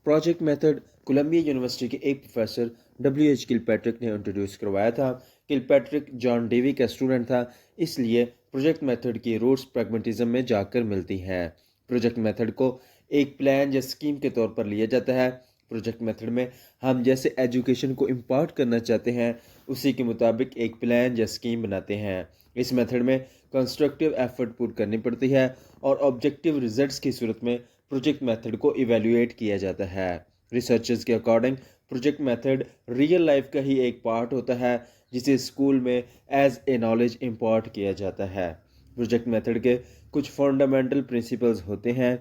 Project method Colombia university کے ایک professor WH کل پیٹرک نے انٹروڈیوس کروایا تھا۔ کل پیٹرک جان ڈیوی کا اسٹوڈنٹ تھا، اس لیے پروجیکٹ میتھڈ کی روٹس پریگمیٹزم میں جا کر ملتی ہیں۔ پروجیکٹ میتھڈ کو ایک پلان یا اسکیم کے طور پر لیا جاتا ہے۔ پروجیکٹ میتھڈ میں ہم جیسے ایجوکیشن کو امپارٹ کرنا چاہتے ہیں اسی کے مطابق ایک پلان یا اسکیم بناتے ہیں۔ اس میتھڈ میں کنسٹرکٹیو ایفرٹ پٹ کرنی پڑتی ہے اور آبجیکٹیو ریزلٹس کی صورت میں پروجیکٹ میتھڈ کو ایویلویٹ کیا جاتا ہے۔ ریسرچرز کے according project method real life کا ہی ایک پارٹ ہوتا ہے جسے اسکول میں ایز اے نالج امپارٹ کیا جاتا ہے۔ پروجیکٹ میتھڈ کے کچھ فنڈامنٹل پرنسپلز ہوتے ہیں۔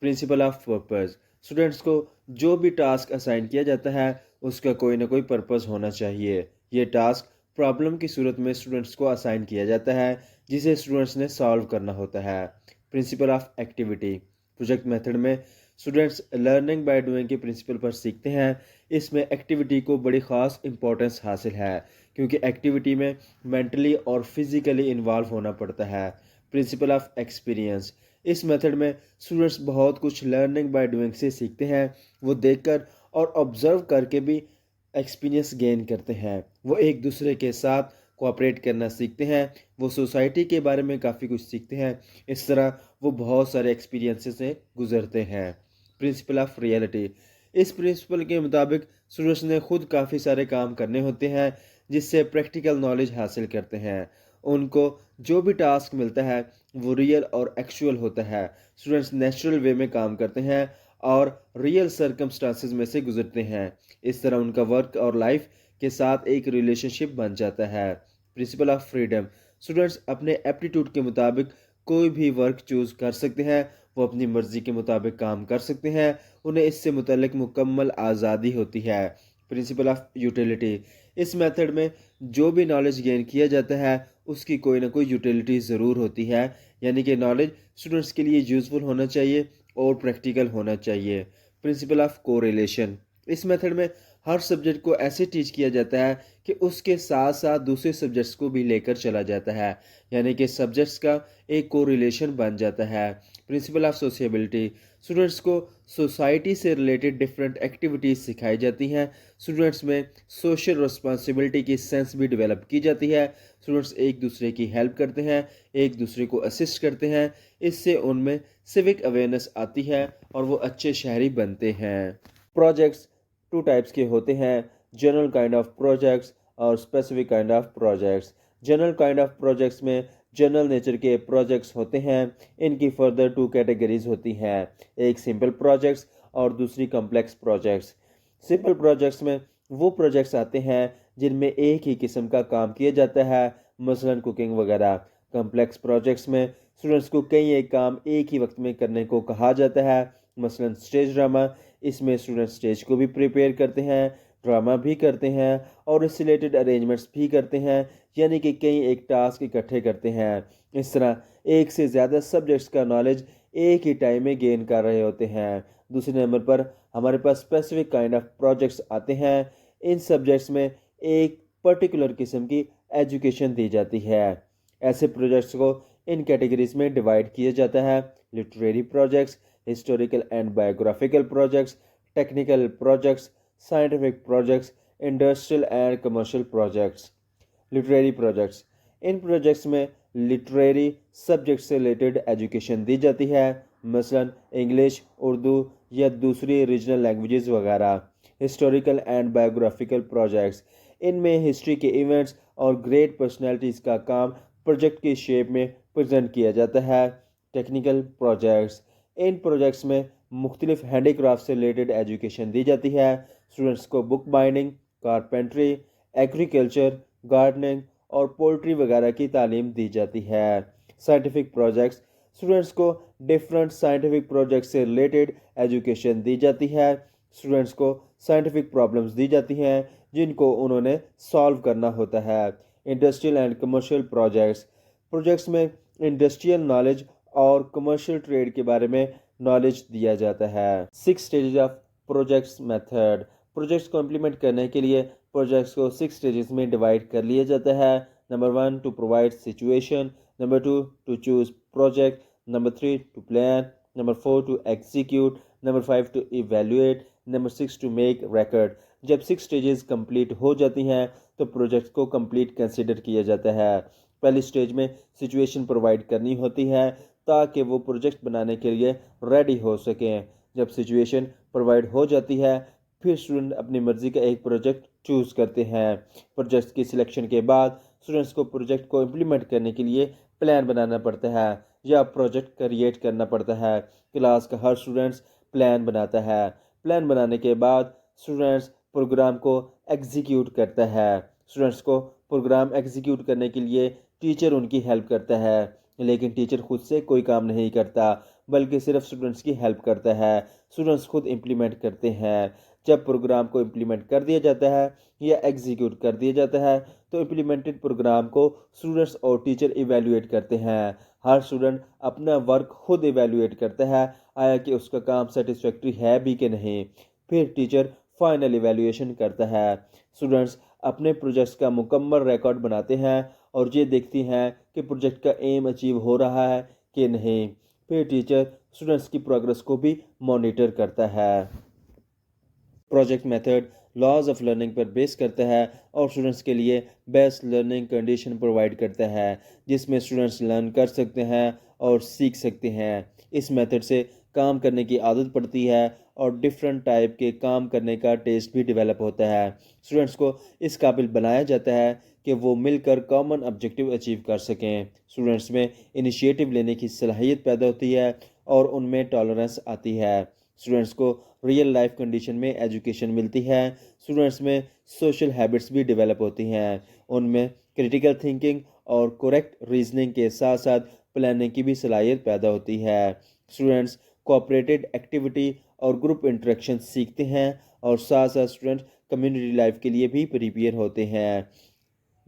پرنسپل آف پرپز، اسٹوڈنٹس کو جو بھی ٹاسک اسائن کیا جاتا ہے اس کا کوئی نہ کوئی پرپز ہونا چاہیے۔ یہ ٹاسک پرابلم کی صورت میں اسٹوڈنٹس کو اسائن کیا جاتا ہے جسے اسٹوڈنٹس نے سالو کرنا ہوتا ہے۔ Principle of activity, project method میں اسٹوڈنٹس لرننگ بائی ڈوئنگ کے پرنسپل پر سیکھتے ہیں۔ اس میں ایکٹیویٹی کو بڑی خاص امپورٹنس حاصل ہے کیونکہ ایکٹیویٹی میں مینٹلی اور فزیکلی انوالو ہونا پڑتا ہے۔ پرنسپل آف ایکسپیرینس، اس میتھڈ میں اسٹوڈنٹس بہت کچھ لرننگ بائی ڈوئنگ سے سیکھتے ہیں۔ وہ دیکھ کر اور آبزرو کر کے بھی ایکسپیرینس گین کرتے ہیں۔ وہ ایک دوسرے کے ساتھ کوآپریٹ کرنا سیکھتے ہیں۔ وہ سوسائٹی کے بارے میں کافی کچھ سیکھتے ہیں۔ اس طرح وہ بہت سارے ایکسپیرینسز سے گزرتے ہیں۔ پرنسپل آف ریئلٹی، اس پرنسپل کے مطابق اسٹوڈنٹس نے خود کافی سارے کام کرنے ہوتے ہیں جس سے پریکٹیکل نالج حاصل کرتے ہیں۔ ان کو جو بھی ٹاسک ملتا ہے وہ ریئل اور ایکچوئل ہوتا ہے۔ اسٹوڈنٹس نیچرل وے میں کام کرتے ہیں اور ریئل سرکمسٹانسز میں سے گزرتے ہیں۔ اس طرح ان کا ورک اور لائف کے ساتھ ایک ریلیشن شپ بن جاتا ہے۔ پرنسپل آف فریڈم، اسٹوڈنٹس اپنے ایپٹیٹیوڈ کے مطابق کوئی بھی ورک چوز کر سکتے ہیں۔ وہ اپنی مرضی کے مطابق کام کر سکتے ہیں۔ انہیں اس سے متعلق مکمل آزادی ہوتی ہے۔ پرنسپل آف یوٹیلیٹی، اس میتھڈ میں جو بھی نالج گین کیا جاتا ہے اس کی کوئی نہ کوئی یوٹیلیٹی ضرور ہوتی ہے، یعنی کہ نالج اسٹوڈنٹس کے لیے یوزفل ہونا چاہیے اور پریکٹیکل ہونا چاہیے۔ پرنسپل آف کوریلیشن، اس میتھڈ میں ہر سبجیکٹ کو ایسے ٹیچ کیا جاتا ہے کہ اس کے ساتھ ساتھ دوسرے سبجیکٹس کو بھی لے کر چلا جاتا ہے، یعنی کہ سبجیکٹس کا ایک کوریلیشن بن جاتا ہے۔ پرنسپل آف سوسیبلٹی، اسٹوڈنٹس کو سوسائٹی سے ریلیٹڈ ڈفرینٹ ایکٹیویٹیز سکھائی جاتی ہیں۔ اسٹوڈنٹس میں سوشل رسپانسبلٹی کی سینس بھی ڈیولپ کی جاتی ہے۔ اسٹوڈنٹس ایک دوسرے کی ہیلپ کرتے ہیں، ایک دوسرے کو اسسٹ کرتے ہیں۔ اس سے ان میں سیوک اویئرنیس آتی ہے اور وہ اچھے شہری بنتے ہیں۔ پروجیکٹس ٹو ٹائپس کے ہوتے ہیں، جنرل کائنڈ آف پروجیکٹس اور specific kind of projects. General kind of projects میں جنرل نیچر کے پروجیکٹس ہوتے ہیں۔ ان کی فردر 2 کیٹیگریز ہوتی ہیں، ایک سمپل پروجیکٹس اور دوسری کمپلیکس پروجیکٹس۔ سمپل پروجیکٹس میں وہ پروجیکٹس آتے ہیں جن میں ایک ہی قسم کا کام کیا جاتا ہے، مثلاً کوکنگ وغیرہ۔ کمپلیکس پروجیکٹس میں اسٹوڈنٹس کو کئی ایک کام ایک ہی وقت میں کرنے کو کہا جاتا ہے، مثلاً اسٹیج ڈرامہ۔ اس میں اسٹوڈنٹ اسٹیج کو بھی پریپیئر کرتے ہیں، ڈرامہ بھی کرتے ہیں اور اس سے ریلیٹڈ ارینجمنٹس بھی کرتے ہیں، یعنی کہ کئی ایک ٹاسک اکٹھے کرتے ہیں۔ اس طرح ایک سے زیادہ سبجیکٹس کا نالج ایک ہی ٹائم میں گین کر رہے ہوتے ہیں۔ دوسرے نمبر پر ہمارے پاس اسپیسیفک کائنڈ آف پروجیکٹس آتے ہیں۔ ان سبجیکٹس میں ایک پرٹیکولر قسم کی ایجوکیشن دی جاتی ہے۔ ایسے پروجیکٹس کو ان کیٹیگریز میں ڈیوائڈ کیا جاتا ہے: literary projects, historical and biographical projects, technical projects, scientific projects, industrial and commercial projects. Literary projects, in projects میں لٹریری سبجیکٹ سے ریلیٹڈ ایجوکیشن دی جاتی ہے، مثلاً انگلش، اردو یا دوسری ریجنل لینگویجز وغیرہ۔ ہسٹوریکل اینڈ بایوگرافیکل پروجیکٹس، ان میں ہسٹری کے ایونٹس اور گریٹ پرسنالٹیز کا کام پروجیکٹ کی شیپ میں پریزنٹ کیا جاتا ہے۔ ٹیکنیکل پروجیکٹس، ان پروجیکٹس میں مختلف ہینڈی کرافٹ سے ریلیٹڈ ایجوکیشن دی جاتی ہے۔ اسٹوڈنٹس کو بک بائنڈنگ، کارپینٹری، ایگریکلچر، گارڈننگ اور پولٹری وغیرہ کی تعلیم دی جاتی ہے۔ سائنٹیفک پروجیکٹس، اسٹوڈنٹس کو ڈفرینٹ سائنٹیفک پروجیکٹس سے ریلیٹڈ ایجوکیشن دی جاتی ہے۔ اسٹوڈنٹس کو سائنٹیفک پرابلمس دی جاتی ہیں جن کو انہوں نے سالو کرنا ہوتا ہے۔ Industrial and commercial projects, projects میں انڈسٹریل نالج اور کمرشل ٹریڈ کے بارے میں نالج دیا جاتا ہے۔ 6 stages of projects method, projects کو امپلیمنٹ کرنے کے لیے پروجیکٹس کو 6 اسٹیجز میں ڈیوائڈ کر لیا جاتا ہے۔ Number 1 to provide situation, number 2 to choose project, number 3 to plan, number 4 to execute, number 5 to evaluate, number 6 to make record. جب 6 سٹیجز کمپلیٹ ہو جاتی ہیں تو پروجیکٹ کو کمپلیٹ کنسیڈر کیا جاتا ہے۔ پہلی سٹیج میں سچویشن پرووائڈ کرنی ہوتی ہے تاکہ وہ پروجیکٹ بنانے کے لیے ریڈی ہو سکیں۔ جب سچویشن پرووائڈ ہو جاتی ہے پھر اسٹوڈنٹ اپنی مرضی کا ایک پروجیکٹ چوز کرتے ہیں۔ پروجیکٹ کی سلیکشن کے بعد اسٹوڈنٹس کو پروجیکٹ کو امپلیمنٹ کرنے کے لیے پلان بنانا پڑتا ہے یا پروجیکٹ کریٹ کرنا پڑتا ہے۔ کلاس کا ہر اسٹوڈنٹس پلان بناتا ہے۔ پلان بنانے کے بعد اسٹوڈنٹس پروگرام کو ایگزیکیوٹ کرتا ہے۔ اسٹوڈنٹس کو پروگرام ایگزیکیوٹ کرنے کے لیے ٹیچر ان کی ہیلپ کرتا ہے، لیکن ٹیچر خود سے کوئی کام نہیں کرتا بلکہ صرف اسٹوڈنٹس کی ہیلپ کرتا ہے۔ اسٹوڈنٹس خود امپلیمنٹ کرتے ہیں۔ جب پروگرام کو امپلیمنٹ کر دیا جاتا ہے یا ایگزیکیوٹ کر دیا جاتا ہے تو امپلیمنٹڈ پروگرام کو اسٹوڈنٹس اور ٹیچر ایویلویٹ کرتے ہیں۔ ہر اسٹوڈنٹ اپنا ورک خود ایویلویٹ کرتا ہے آیا کہ اس کا کام سیٹسفیکٹری ہے بھی کہ نہیں، پھر ٹیچر فائنل ایویلویشن کرتا ہے۔ اسٹوڈنٹس اپنے پروجیکٹس کا مکمل ریکارڈ بناتے ہیں اور یہ دیکھتی ہیں کہ پروجیکٹ کا ایم اچیو ہو رہا ہے کہ نہیں، پھر ٹیچر اسٹوڈنٹس کی پروگرس کو بھی مانیٹر کرتا ہے۔ Project method laws of learning پر بیس کرتا ہے اور اسٹوڈنٹس کے لیے بیسٹ لرننگ کنڈیشن پرووائڈ کرتا ہے جس میں اسٹوڈنٹس لرن کر سکتے ہیں اور سیکھ سکتے ہیں۔ اس میتھڈ سے کام کرنے کی عادت پڑتی ہے اور ڈفرینٹ ٹائپ کے کام کرنے کا ٹیسٹ بھی ڈیولپ ہوتا ہے۔ اسٹوڈنٹس کو اس قابل بنایا جاتا ہے کہ وہ مل کر کامن آبجیکٹیو اچیو کر سکیں۔ اسٹوڈنٹس میں انیشیٹو لینے کی صلاحیت پیدا ہوتی ہے اور ان میں ٹالرنس آتی ہے۔ اسٹوڈنٹس کو ریئل لائف کنڈیشن میں ایجوکیشن ملتی ہے۔ اسٹوڈنٹس میں سوشل ہیبٹس بھی ڈیولپ ہوتی ہیں۔ ان میں کریٹیکل تھنکنگ اور کریکٹ ریزننگ کے ساتھ ساتھ پلاننگ کی بھی صلاحیت پیدا ہوتی ہے۔ اسٹوڈنٹس کوآپریٹڈ ایکٹیویٹی اور گروپ انٹریکشن سیکھتے ہیں اور ساتھ ساتھ اسٹوڈنٹ کمیونٹی لائف کے لیے بھی پریپیئر ہوتے ہیں۔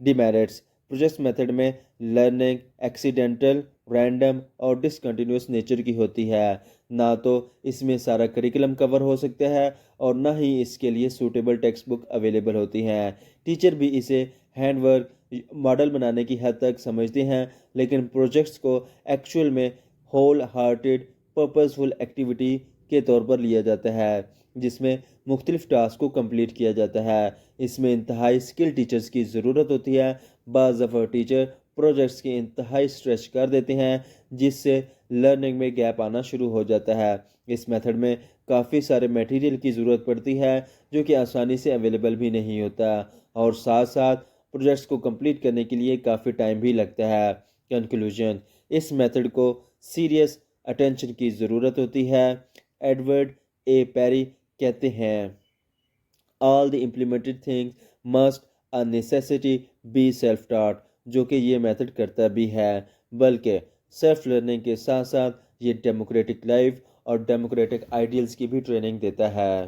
ڈیمیرٹس پروجیکٹ میتھڈ میں لرننگ ایکسیڈنٹل، رینڈم اور ڈسکنٹینیوس نیچر کی ہوتی ہے۔ نہ تو اس میں سارا کریکلم کور ہو سکتا ہے اور نہ ہی اس کے لیے سوٹیبل ٹیکسٹ بک اویلیبل ہوتی ہیں۔ ٹیچر بھی اسے ہینڈ ورک ماڈل بنانے کی حد تک سمجھتے ہیں، لیکن پروجیکٹس کو ایکچوئل میں ہول ہارٹیڈ پرپزفل ایکٹیویٹی کے طور پر لیا جاتا ہے جس میں مختلف ٹاسک کو کمپلیٹ کیا جاتا ہے۔ اس میں انتہائی اسکل ٹیچرز کی ضرورت ہوتی ہے۔ بعض دفعہ ٹیچر پروجیکٹس کی انتہائی اسٹریچ کر دیتے ہیں جس سے لرننگ میں گیپ آنا شروع ہو جاتا ہے۔ اس میتھڈ میں کافی سارے میٹیریل کی ضرورت پڑتی ہے جو کہ آسانی سے اویلیبل بھی نہیں ہوتا اور ساتھ ساتھ پروجیکٹس کو کمپلیٹ کرنے کے لیے کافی ٹائم بھی لگتا ہے۔ کنکلوژن، اس میتھڈ کو سیریس اٹینشن کی ضرورت ہوتی ہے۔ ایڈورڈ اے پیری کہتے ہیں all the implemented things must a necessity be self taught، جو کہ یہ میتھڈ کرتا بھی ہے، بلکہ سیلف لرننگ کے ساتھ ساتھ یہ ڈیموکریٹک لائف اور ڈیموکریٹک آئیڈیلز کی بھی ٹریننگ دیتا ہے۔